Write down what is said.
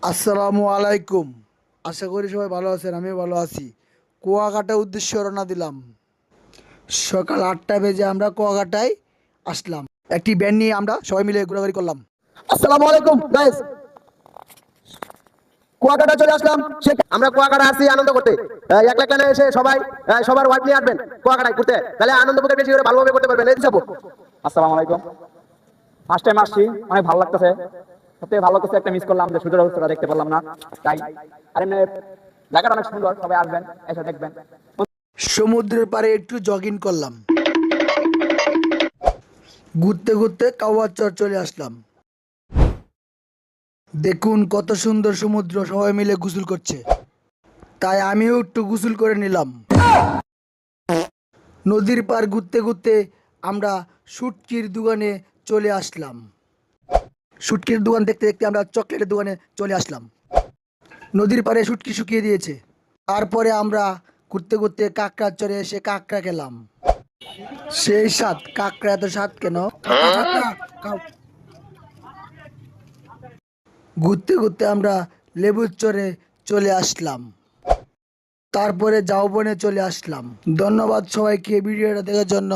আসসালামু আলাইকুম। আশা করি সবাই ভালো আছেন, আমিও ভালো আছি। কুয়াকাটা উদ্দেশ্যে রওনা দিলাম। সকাল 8টা বেজে আমরা কুয়াকাটায় আসলাম। একটি ভ্যান নিয়ে আমরা সবাই মিলে ঘোরাঘুরি করলাম। আসসালামু আলাইকুম গাইস। কুয়াকাটা চলে আসলাম। আমরা কুয়াকাটা আসছি আনন্দ করতে। এক লাখ টাকা এসে সবাই সবার ওয়াইফ নিয়ে আসবেন কুয়াকাটায় ঘুরতে, তাহলে আনন্দ করতে বেশি করে ভালোভাবে করতে পারবেন। এই যাবো। আসসালামু আলাইকুম। ফার্স্ট টাইম আসছি, অনেক ভালো লাগতেছে। সবথেকে ভালো কিছু একটা মিস করলাম, যে সূর্য অস্তটা দেখতে পারলাম না। তাই আর এমনি জায়গাটা অনেক সুন্দর, সবাই আসবেন, এসে দেখবেন। সমুদ্রের পাড়ে একটু জগিং করলাম। ঘুরতে ঘুরতে কাওয়া চর চলে আসলাম। দেখুন কত সুন্দর সমুদ্র, সবাই মিলে গোসল করছে। তাই আমিও একটু গোসল করে নিলাম। নদীর পাড় ঘুরতে ঘুরতে আমরা শুটকির দোকানে চলে আসলাম। শুটকির দোকান দেখতে দেখতে আমরা চকলেটের দোকানে চলে আসলাম। নদীর পাড়ে শুটকি শুকিয়ে দিয়েছে। তারপরে আমরা ঘুরতে ঘুরতে কাঁকড়ার চরে এসে কাঁকড়া খেলাম। সেই স্বাদ, কাঁকড়া এত স্বাদ কেন? ঘুরতে ঘুরতে আমরা লেবুর চরে চলে আসলাম। তারপরে ঝাউবনে চলে আসলাম। ধন্যবাদ সবাইকে ভিডিওটা দেখার জন্য।